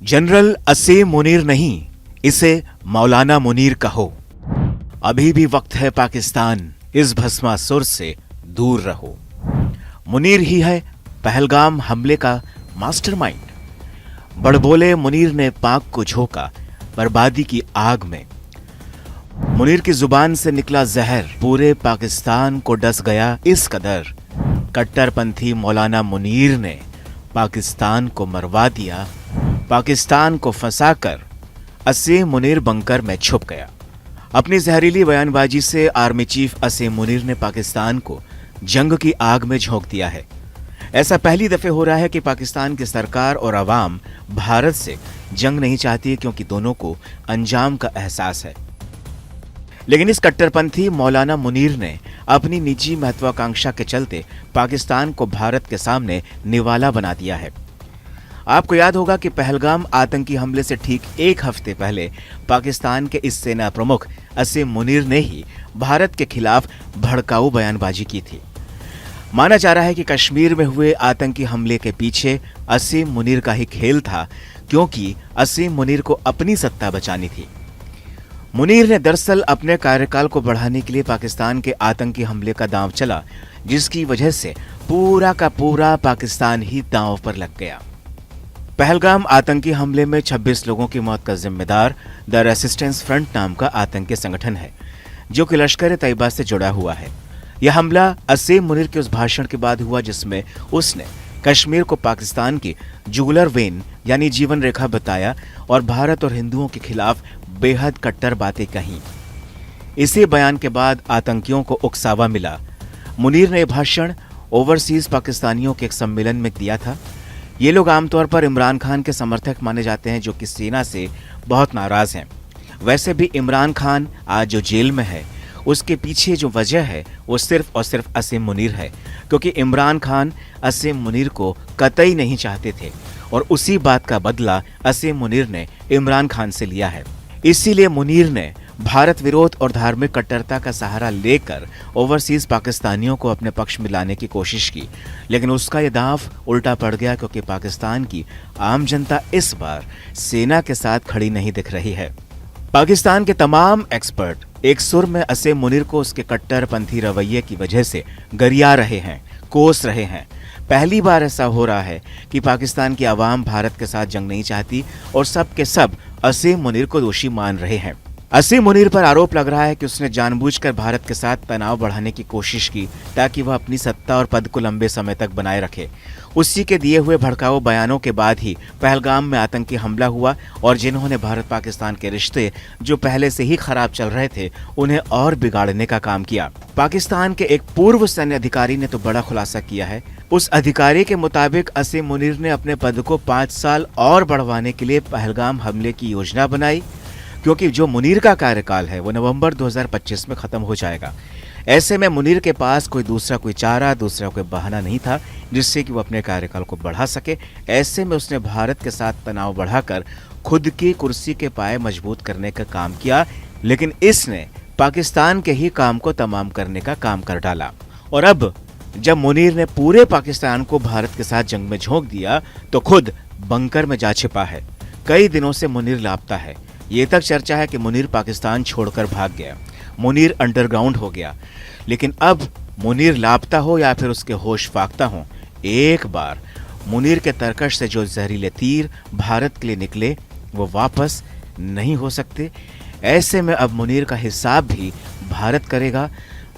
General असीम मुनीर नहीं, इसे मौलाना मुनीर कहो। अभी भी वक्त है पाकिस्तान, इस भस्मासुर से दूर रहो। मुनीर ही है पहलगाम हमले का मास्टरमाइंड। बड़बोले मुनीर ने पाक को झोंका बर्बादी की आग में। मुनीर की जुबान से निकला जहर पूरे पाकिस्तान को डस गया इस कदर। कट्टरपंथी मौलाना मुनीर ने पाकिस्तान को मरवा दिया। पाकिस्तान को फंसाकर असीम मुनीर बंकर में छुप गया। अपनी जहरीली बयानबाजी से आर्मी चीफ असीम मुनीर ने पाकिस्तान को जंग की आग में झोंक दिया है। ऐसा पहली दफे हो रहा है कि पाकिस्तान की सरकार और अवाम भारत से जंग नहीं चाहती, क्योंकि दोनों को अंजाम का एहसास है। लेकिन इस कट्टरपंथी मौलाना मुनीर ने अपनी निजी महत्वाकांक्षा के चलते पाकिस्तान को भारत के सामने निवाला बना दिया है। आपको याद होगा कि पहलगाम आतंकी हमले से ठीक एक हफ्ते पहले पाकिस्तान के इस सेना प्रमुख असीम मुनीर ने ही भारत के खिलाफ भड़काऊ बयानबाजी की थी। माना जा रहा है कि कश्मीर में हुए आतंकी हमले के पीछे असीम मुनीर का ही खेल था, क्योंकि असीम मुनीर को अपनी सत्ता बचानी थी। मुनीर ने दरअसल अपने कार्यकाल को बढ़ाने के लिए पाकिस्तान के आतंकी हमले का दांव चला, जिसकी वजह से पूरा का पूरा पाकिस्तान ही दांव पर लग गया। पहलगाम आतंकी हमले में 26 लोगों की मौत का जिम्मेदार द रेसिस्टेंस फ्रंट नाम का आतंकी संगठन है, जो कि लश्कर तैयबा से जुड़ा हुआ है। यह हमला असीम मुनीर के उस भाषण के बाद हुआ जिसमें उसने कश्मीर को पाकिस्तान की जुगुलर वेन यानी जीवन रेखा बताया और भारत और हिंदुओं के खिलाफ बेहद कट्टर बातें कहीं। इसी बयान के बाद आतंकियों को उकसावा मिला। मुनीर ने यह भाषण ओवरसीज पाकिस्तानियों के एक सम्मेलन में दिया था। ये लोग आमतौर पर इमरान खान के समर्थक माने जाते हैं, जो कि सेना से बहुत नाराज हैं। वैसे भी इमरान खान आज जो जेल में है, उसके पीछे जो वजह है वो सिर्फ और सिर्फ असीम मुनीर है, क्योंकि इमरान खान असीम मुनीर को कतई नहीं चाहते थे और उसी बात का बदला असीम मुनीर ने इमरान खान से लिया है। इसीलिए मुनीर ने भारत विरोध और धार्मिक कट्टरता का सहारा लेकर ओवरसीज पाकिस्तानियों को अपने पक्ष में लाने की कोशिश की, लेकिन उसका यह दांव उल्टा पड़ गया, क्योंकि पाकिस्तान की आम जनता इस बार सेना के साथ खड़ी नहीं दिख रही है। पाकिस्तान के तमाम एक्सपर्ट एक सुर में असीम मुनीर को उसके कट्टरपंथी रवैये की वजह से गरिया रहे हैं, कोस रहे हैं। पहली बार ऐसा हो रहा है कि पाकिस्तान की आवाम भारत के साथ जंग नहीं चाहती और सब के सब असीम मुनीर को दोषी मान रहे हैं। असीम मुनीर पर आरोप लग रहा है कि उसने जानबूझकर भारत के साथ तनाव बढ़ाने की कोशिश की, ताकि वह अपनी सत्ता और पद को लंबे समय तक बनाए रखे। उसी के दिए हुए भड़काऊ बयानों के बाद ही पहलगाम में आतंकी हमला हुआ और जिन्होंने भारत पाकिस्तान के रिश्ते जो पहले से ही खराब चल रहे थे, उन्हें और बिगाड़ने का काम किया। पाकिस्तान के एक पूर्व सैन्य अधिकारी ने तो बड़ा खुलासा किया है। उस अधिकारी के मुताबिक असीम मुनीर ने अपने पद को 5 साल और बढ़वाने के लिए पहलगाम हमले की योजना बनाई, क्योंकि जो मुनीर का कार्यकाल है वो नवंबर 2025 में खत्म हो जाएगा। ऐसे में मुनीर के पास कोई चारा, दूसरा कोई बहाना नहीं था जिससे कि वो अपने कार्यकाल को बढ़ा सके। ऐसे में उसने भारत के साथ तनाव बढ़ाकर खुद की कुर्सी के पाए मजबूत करने का काम किया, लेकिन इसने पाकिस्तान के ही काम को तमाम करने का काम कर डाला। और अब जब मुनीर ने पूरे पाकिस्तान को भारत के साथ जंग में झोंक दिया, तो खुद बंकर में जा छिपा है। कई दिनों से मुनीर लापता है। ये तक चर्चा है कि मुनीर पाकिस्तान छोड़कर भाग गया, मुनीर अंडरग्राउंड हो गया। लेकिन अब मुनीर लापता हो या फिर उसके होश फाख्ता हो, एक बार मुनीर के तरकश से जो जहरीले तीर भारत के लिए निकले वो वापस नहीं हो सकते। ऐसे में अब मुनीर का हिसाब भी भारत करेगा,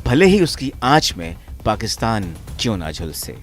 भले ही उसकी आंच में पाकिस्तान क्यों ना झुलसे।